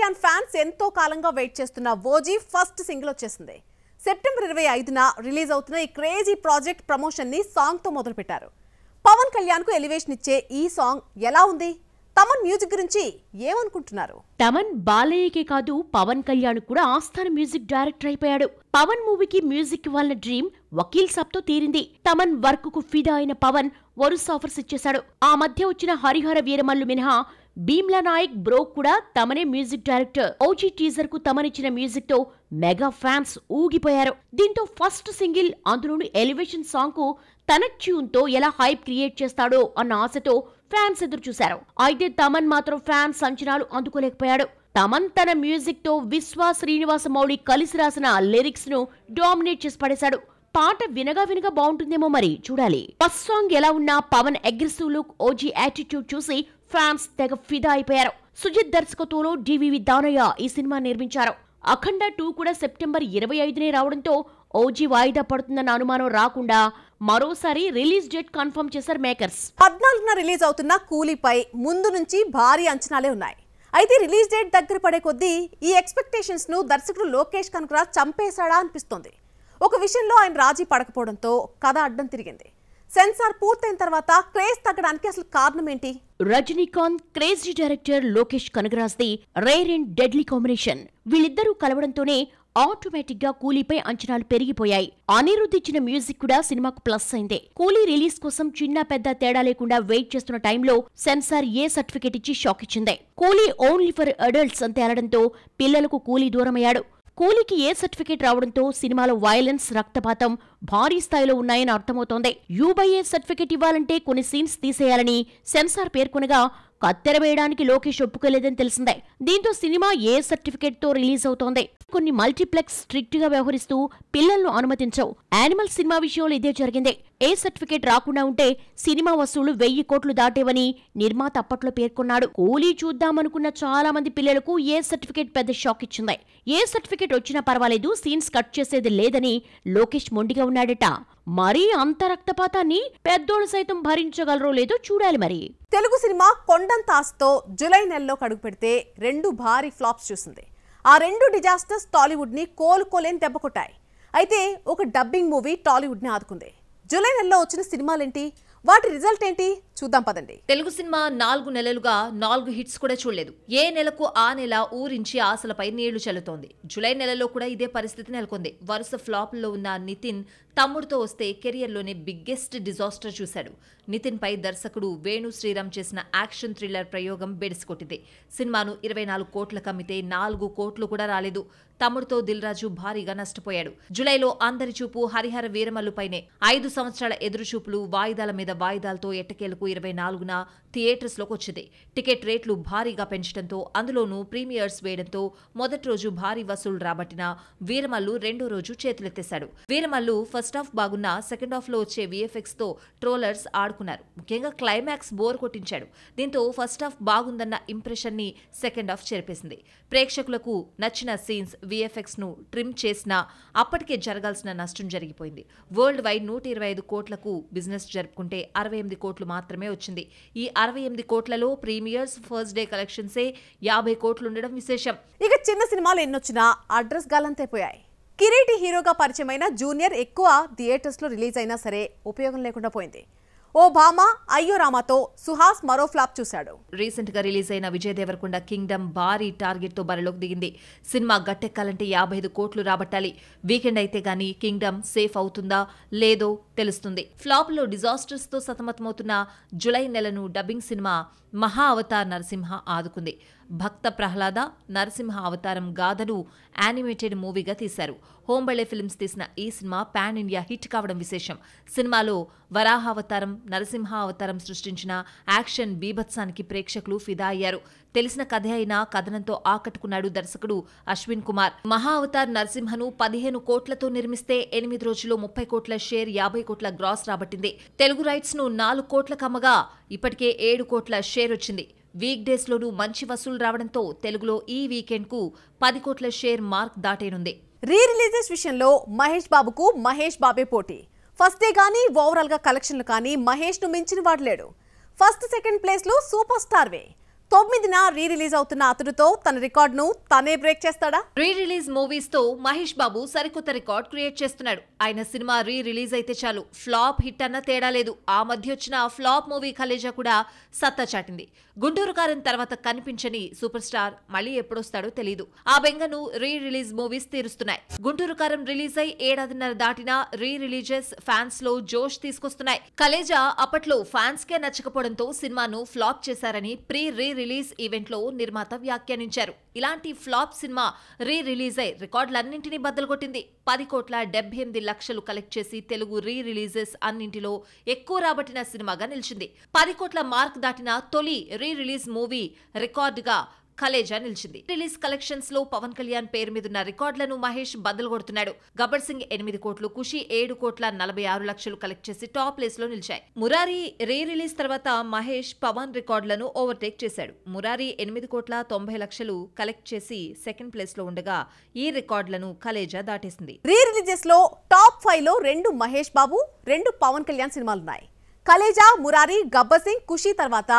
Kalyan fans ఎంతో కాలంగా wait చేస్తున్న ఓజీ ఫస్ట్ సింగిల్ వచ్చేసింది. సెప్టెంబర్ 25న రిలీజ్ అవుతున్న ఈ క్రేజీ ప్రాజెక్ట్ ప్రమోషన్ ని సాంగ్ తో మొదలుపెట్టారు. పవన్ కళ్యాణ్ కు ఎలివేషన్ ఇచ్చే ఈ సాంగ్ ఎలా ఉంది? తమన్ మ్యూజిక్ గురించి ఏమనుకుంటున్నారు? తమన్ బాలయ్యకే కాదు పవన్ కళ్యాణ్ కూడా ఆస్థాన మ్యూజిక్ డైరెక్టర్ అయిపోయాడు. పవన్ మూవీకి మ్యూజిక్ ఇవ్వాలన్న డ్రీమ్ వకీల్ సాబ్ తో తీరింది. తమన్ వర్క్ కు ఫిదా అయిన పవన్ వరుస ఆఫర్స్ ఇచ్చేశాడు. ఆ మధ్య వచ్చిన హరిహర వీరమల్లు మినహా భీమ్లా నాయక్ బ్రో కూడా తమనే మ్యూజిక్ డైరెక్టర్. ఓజీ టీజర్ కు తమనిచ్చిన మ్యూజిక్ తో మెగా ఫ్యాన్స్ ఊగిపోయారు. దీంతో ఫస్ట్ సింగిల్, అందులోని ఎలివేషన్ సాంగ్ కు తన ట్యూన్ తో ఎలా హైప్ క్రియేట్ చేస్తాడో అన్న ఆశతో ఫ్యాన్స్ ఎదురు చూశారు. అయితే తమన్ మాత్రం ఫ్యాన్స్ అంచనాలు అందుకోలేకపోయాడు. తమన్ తన మ్యూజిక్ తో విశ్వ శ్రీనివాస మౌళి కలిసి రాసిన లిరిక్స్ ను డామినేట్ చేసి పడేశాడు. పాట వినగా బాగుంటుందేమో, మరి చూడాలి. ఫస్ట్ సాంగ్ ఎలా ఉన్నా Pawan aggressive look, OG attitude చూసి ఫ్యాన్స్ తెగ ఫిదా అయిపోయారు. సుజిత్ దర్శకత్వంలో డివివి దానయ్య ఈ సినిమా నిర్మించారు. అఖండ 2 కూడా సెప్టెంబర్ 25నే రావడంతో ఓజీ వాయిదా పడుతుందన్న అనుమానం రాకుండా మరోసారి రిలీజ్ డేట్ కన్ఫర్మ్ చేశారు మేకర్స్. 14న రిలీజ్ అవుతున్న కూలీపై ముందు నుంచి భారీ అంచనాలే ఉన్నాయి. అయితే రిలీజ్ డేట్ దగ్గర పడే కొద్దీ ఈ ఎక్స్పెక్టేషన్స్ ను దర్శకుడు లోకేష్ కనగరాజ్ చంపేశాడా అనిపిస్తోంది. ఒక విషయంలో ఆయన రాజీ పడకపోవడంతో కథ అడ్డం తిరిగింది. సెన్సార్ పూర్తయిన తర్వాత క్రేజ్ తగ్గడానికి అసలు కారణం ఏంటి? Rajinikanth crazy director Lokesh Kanagaraj the rare and deadly combination. వీళ్ళిద్దరూ కలవడంతోనే ఆటోమేటిక్ గా కూలీపై అంచనాలు పెరిగిపోయాయి. అనిరుద్ధ్ ఇచ్చిన మ్యూజిక్ కూడా సినిమాకు ప్లస్ అయిందే. కూలీ రిలీజ్ కోసం చిన్న పెద్ద తేడా లేకుండా వెయిట్ చేస్తున్న టైంలో సెన్సార్ ఏ సర్టిఫికెట్ ఇచ్చి షాక్ ఇచ్చింది. కూలీ ఓన్లీ ఫర్ అడల్ట్స్ అని తేలడంతో పిల్లలకు కూలీ దూరమయ్యాడు. కూలీకి ఏ సర్టిఫికేట్ రావడంతో సినిమాలో వైలెన్స్, రక్తపాతం భారీ స్థాయిలో ఉన్నాయని అర్థమవుతోంది. యూబైఏ సర్టిఫికేట్ ఇవ్వాలంటే కొన్ని సీన్స్ తీసేయాలని సెన్సార్ పేర్కొనగా కత్తెర వేయడానికి లోకేష్ ఒప్పుకోలేదని తెలిసిందే. దీంతో సినిమా ఏ సర్టిఫికేట్ తో రిలీజ్ అవుతోంది. కొన్ని మల్టీప్లెక్స్ స్ట్రిక్ట్ గా వ్యవహరిస్తూ పిల్లలను అనుమతించవు. యానిమల్ సినిమా విషయంలో ఇదే జరిగింది. ఏ సర్టిఫికేట్ రాకుండా ఉంటే సినిమా వసూళ్లు 1000 కోట్లు దాటేవని నిర్మాత అప్పట్లో పేర్కొన్నాడు. కూలీ చూద్దామనుకున్న చాలా మంది పిల్లలకు ఏ సర్టిఫికేట్ పెద్ద షాక్ ఇచ్చింది. ఏ సర్టిఫికేట్ వచ్చినా పర్వాలేదు, సీన్స్ కట్ చేసేది లేదని లోకేష్ మొండిగా ఉన్నాడట. మరీ అంత రక్తపాతాన్ని పెద్దోళ్ళు సైతం భరించగలరో లేదో చూడాలి. మరి తెలుగు సినిమా కొండంత ఆశతో జూలై నెలలో అడుగు పెడితే 2 భారీ ఫ్లాప్స్ చూసింది. ఆ 2 డిజాస్టర్స్ టాలీవుడ్ ని కోలుకోలేని దెబ్బ కొట్టాయి. అయితే ఒక డబ్బింగ్ మూవీ టాలీవుడ్ ని ఆదుకుంది. జూలై నెలలో వచ్చిన సినిమాలేంటి, వాటి రిజల్ట్ ఏంటి చూద్దాం పదండి. తెలుగు సినిమా 4 నెలలుగా 4 హిట్స్ కూడా చూడలేదు. ఏ నెలకు ఆ నెల ఊరించి ఆశలపై నీళ్లు చల్లుతోంది. జూలై నెలలో కూడా ఇదే పరిస్థితి నెలకొంది. వరుస ఫ్లాప్లో ఉన్న నితిన్ తమ్ముడితో వస్తే కెరియర్లోనే బిగ్గెస్ట్ డిజాస్టర్ చూశాడు. నితిన్ పై దర్శకుడు వేణు శ్రీరామ్ చేసిన యాక్షన్ థ్రిల్లర్ ప్రయోగం బెడిసికొట్టింది. సినిమాను 24 కోట్లకు అమ్మితే 4 కోట్లు కూడా రాలేదు. తమ్ముడితో దిల్ రాజు భారీగా నష్టపోయాడు. జూలైలో అందరి చూపు హరిహర వీరమల్లుపైనే. 5 సంవత్సరాల ఎదురుచూపులు వాయిదాల మీద వాయిదాలతో ఎట్టకేలకు 24న థియేటర్స్ లోకి వచ్చింది. టికెట్ రేట్లు భారీగా పెంచడంతో, అందులోనూ ప్రీమియర్స్ వేయడంతో మొదటి రోజు భారీ వసూలు రాబట్టిన వీరమల్లు రెండో రోజు చేతులెత్తేశాడు. వీరమల్లు ఫస్ట్ హాఫ్ బాగున్నా సెకండ్ హాఫ్ లో వచ్చే విఎఫ్ఎక్స్ తో ట్రోలర్స్ ఆడుకున్నారు. ముఖ్యంగా క్లైమాక్స్ బోర్ కొట్టించాడు. దీంతో ఫస్ట్ హాఫ్ బాగుందన్న ఇంప్రెషన్ ని సెకండ్ హాఫ్ చెరిపేసింది. ప్రేక్షకులకు నచ్చిన సీన్స్, విఎఫ్ఎక్స్ ను ట్రిమ్ చేసినా అప్పటికే జరగాల్సిన నష్టం జరిగిపోయింది. వరల్డ్ వైడ్ 125 కోట్లకు బిజినెస్ జరుపుకుంటే 68 కోట్లు మాత్రమే వచ్చింది. ఈ 68 కోట్లలో ప్రీమియర్స్, ఫస్ట్ డే కలెక్షన్సే 50 కోట్లుండడం విశేషం. ఇక చిన్న సినిమాలు ఎన్నొచ్చినా అడ్రస్ గాలంతైపోయాయి. కిరీటి హీరోగా పరిచయమైన జూనియర్ ఎక్కువ థియేటర్స్ లో రిలీజ్ అయినా సరే ఉపయోగం లేకుండా పోయింది. ఓ భామ అయ్యో రామాతో సుహాస్ మరో ఫ్లాప్ చూశాడు. రీసెంట్ గా రిలీజ్ అయిన విజయ్ దేవరకొండ కింగ్డమ్ భారీ టార్గెట్ తో బరిలోకి దిగింది. సినిమా గట్టెక్కాలంటే 55 కోట్లు రాబట్టాలి. వీకెండ్ అయితే గానీ కింగ్డమ్ సేఫ్ అవుతుందా లేదో తెలుస్తుంది. ఫ్లాప్ లో డిజాస్టర్స్ తో సతమతమవుతున్న జూలై నెలను డబ్బింగ్ సినిమా మహా అవతార్ నరసింహ ఆదుకుంది. భక్త ప్రహ్లాద నరసింహ అవతారం గాథను యానిమేటెడ్ మూవీగా తీశారు. హోంబళే ఫిల్మ్స్ తీసిన ఈ సినిమా పాన్ ఇండియా హిట్ కావడం విశేషం. సినిమాలో వరాహ అవతారం, నరసింహ అవతారం సృష్టించిన యాక్షన్ బీభత్సానికి ప్రేక్షకులు ఫిదా అయ్యారు. తెలిసిన కథ అయినా కథనంతో ఆకట్టుకున్నాడు దర్శకుడు అశ్విన్ కుమార్. మహా అవతార్ నరసింహను 15 కోట్లతో నిర్మిస్తే 8 రోజుల్లో 30 కోట్ల షేర్, 50 కోట్ల గ్రాస్ రాబట్టింది. తెలుగు రైట్స్ ను 4 కోట్లకు అమ్మగా ఇప్పటికే 7 కోట్ల షేర్ వచ్చింది. వీక్ డేస్ లోనూ మంచి వసూలు రావడంతో తెలుగులో ఈ వీకెండ్ కు 10 కోట్ల షేర్ మార్క్ దాటేనుంది. రీ రిలీజెస్ విషయంలో మహేష్ బాబుకు మహేష్ బాబే పోటీ. ఫస్ట్ డే కానీ ఓవరాల్ గా కలెక్షన్లు కానీ మహేష్ ను మించిన వాడు లేడు. ఫస్ట్ సెకండ్ ప్లేస్ లో సూపర్ స్టార్ వే. 9న రీ రిలీజ్ అవుతున్న అతడుతో తన రికార్డును తనే బ్రేక్ చేస్తాడా? రీ రిలీజ్ మూవీస్ తో మహేష్ బాబు సరికొత్త రికార్డ్ క్రియేట్ చేస్తున్నాడు. ఆయన సినిమా రీ రిలీజ్ అయితే చాలు ఫ్లాప్ హిట్ అన్న తేడా లేదు. ఆ మధ్య వచ్చిన ఫ్లాప్ మూవీ కలేజా కూడా సత్తా చాటింది. గుంటూరు కారం తర్వాత కనిపించని సూపర్ స్టార్ మళ్ళీ ఎప్పుడొస్తాడో తెలీదు. ఆ బెంగను రీ రిలీజ్ మూవీస్ తీరుస్తున్నాయి. గుంటూరు కారం రిలీజ్ అయి ఏడాదిన్నర దాటినా రీ రిలీజెస్ ఫ్యాన్స్ లో జోష్ తీసుకొస్తున్నాయి. కలేజా అప్పట్లో ఫ్యాన్స్ కే నచ్చకపోవడంతో సినిమాను ఫ్లాప్ చేశారని ప్రీ రిలీజ్ ఈవెంట్ లో నిర్మాత వ్యాఖ్యానించారు. ఇలాంటి ఫ్లాప్ సినిమా రీ రిలీజ్ అయి రికార్డులన్నింటినీ బద్దలు కొట్టింది. 10,78,00,000 కలెక్ట్ చేసి తెలుగు రీ రిలీజెస్ అన్నింటిలో ఎక్కువ రాబట్టిన సినిమాగా నిలిచింది. 10 కోట్ల మార్క్ దాటిన తొలి రీ రిలీజ్ మూవీ రికార్డుగా కలేజా నిలిచింది. రిలీజ్ కలెక్షన్స్ లో పవన్ కళ్యాణ్ పేరు మీదున్న రికార్డులను మహేష్ బద్దలు కొడుతున్నాడు. గబ్బర్ సింగ్ 8 కోట్లు, ఖుషి 7,46,00,000 కలెక్ట్ చేసి టాప్ ప్లేస్ లో నిలిచాయి. మురారి రీ రిలీజ్ తర్వాత మహేష్ పవన్ రికార్డులను ఓవర్టేక్ చేశాడు. మురారి 8,90,00,000 కలెక్ట్ చేసి సెకండ్ ప్లేస్ లో ఉండగా ఈ రికార్డులను కలేజా దాటేసింది. రీ రిలీజెస్ లో టాప్ 5 లో 2 మహేష్ బాబు, 2 పవన్ కళ్యాణ్ సినిమాలున్నాయి. కలేజా, మురారి, గబ్బర్ సింగ్, ఖుషి తర్వాత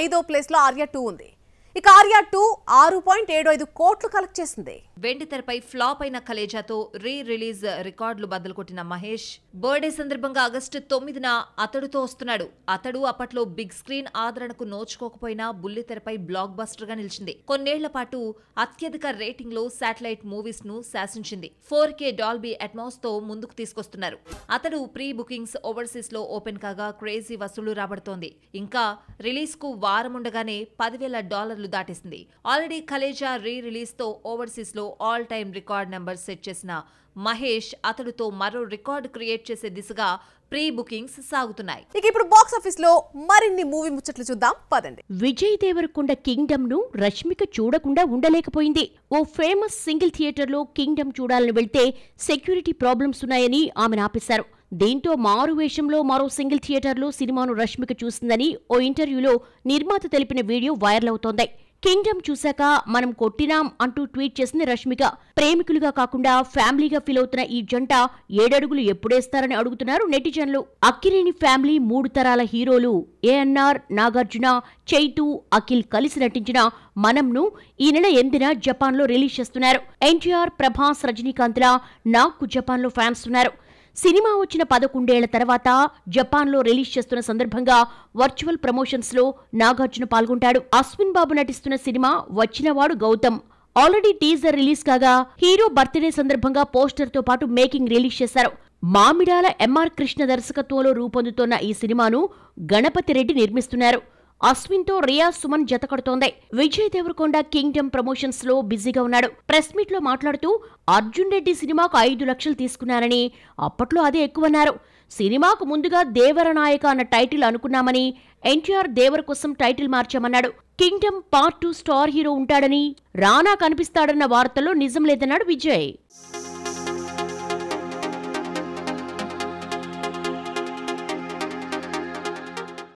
5వ ప్లేస్ లో ఆర్య 2 ఉంది. ఇక ఆర్య 2 6.75 కోట్లు కలెక్ట్ చేసింది. వెండి తెరపై ఫ్లాప్ అయిన కలేజాతో రీ రిలీజ్ రికార్డులు బద్దలు కొట్టిన మహేష్ బర్త్డే సందర్భంగా ఆగస్టు 9న అతడుతో వస్తున్నాడు. అతడు అప్పట్లో బిగ్ స్క్రీన్ ఆదరణకు నోచుకోకపోయినా బుల్లి తెరపై బ్లాక్ బస్టర్ గా నిలిచింది. కొన్నేళ్ల పాటు అత్యధిక రేటింగ్ లో శాటిలైట్ మూవీస్ ను శాసించింది. 4K డాల్బీ అట్మాస్ తో ముందుకు తీసుకొస్తున్నారు. అతడు ప్రీ బుకింగ్స్ ఓవర్సీస్ లో ఓపెన్ కాగా క్రేజీ వసూళ్లు రాబడుతోంది. ఇంకా రిలీజ్ కు వారం ఉండగానే $10,000 దాటేసింది. ఆల్రెడీ కలేజా రీ రిలీజ్ తో ఓవర్సీస్ లో all time record number set చేసిన మహేష్ అతడుతో మరో రికార్డ్ క్రియేట్ చేసే దిశగా ప్రీ బుకింగ్స్ సాగుతున్నాయి. ఇక ఇప్పుడు బాక్స్ ఆఫీస్ లో మరిన్ని మూవీ ముచ్చట్లు చూద్దాం పదండి. విజయ్ దేవరకొండ కింగ్డమ్ ను రష్మిక చూడకుండా ఉండలేకపోయింది. ఓ ఫేమస్ సింగిల్ థియేటర్ లో కింగ్డమ్ చూడాలని వెళ్తే సెక్యూరిటీ ప్రాబ్లమ్స్ ఉన్నాయని ఆమెను ఆపేశారు. దీంతో మారు వేషంలో మరో సింగిల్ థియేటర్లో సినిమాను రష్మిక చూసిందని ఓ ఇంటర్వ్యూలో నిర్మాత తెలిపిన వీడియో వైరల్ అవుతోంది. కింగ్డమ్ చూశాక మనం కొట్టినాం అంటూ ట్వీట్ చేసింది రష్మిక. ప్రేమికులుగా కాకుండా ఫ్యామిలీగా ఫీల్ అవుతున్న ఈ జంట 7 అడుగులు ఎప్పుడేస్తారని అడుగుతున్నారు నెటిజన్లు. అక్కినేని ఫ్యామిలీ 3 తరాల హీరోలు ఏఎన్ఆర్, నాగార్జున, చైతు, అఖిల్ కలిసి నటించిన మనంను ఈ నెల 8న జపాన్లో రిలీజ్ చేస్తున్నారు. ఎన్టీఆర్, ప్రభాస్, రజనీకాంత్ల నాకు జపాన్లో ఫ్యాన్స్ ఉన్నారు. సినిమా వచ్చిన 11 ఏళ్ల తర్వాత జపాన్లో రిలీజ్ చేస్తున్న సందర్భంగా వర్చువల్ ప్రమోషన్స్ లో నాగార్జున పాల్గొంటాడు. అశ్విన్ బాబు నటిస్తున్న సినిమా వచ్చినవాడు గౌతమ్. ఆల్రెడీ టీజర్ రిలీజ్ కాగా హీరో బర్త్డే సందర్భంగా పోస్టర్ తో పాటు మేకింగ్ రిలీజ్ చేశారు. మామిడాల ఎంఆర్ కృష్ణ దర్శకత్వంలో రూపొందుతోన్న ఈ సినిమాను గణపతి రెడ్డి నిర్మిస్తున్నారు. అశ్విన్ తో రియా సుమన్ జతకడుతోంది. విజయ్ దేవరకొండ కింగ్డమ్ ప్రమోషన్స్ లో బిజీగా ఉన్నాడు. ప్రెస్ మీట్ లో మాట్లాడుతూ అర్జున్ రెడ్డి సినిమాకు 5 లక్షలు తీసుకున్నారని, అప్పట్లో అదే ఎక్కువన్నారు. సినిమాకు ముందుగా దేవరనాయక అన్న టైటిల్ అనుకున్నామని, ఎన్టీఆర్ దేవర కోసం టైటిల్ మార్చామన్నాడు. కింగ్డమ్ పార్ట్ 2 స్టార్ హీరో ఉంటాడని, రానా కనిపిస్తాడన్న వార్తల్లో నిజం లేదన్నాడు విజయ్.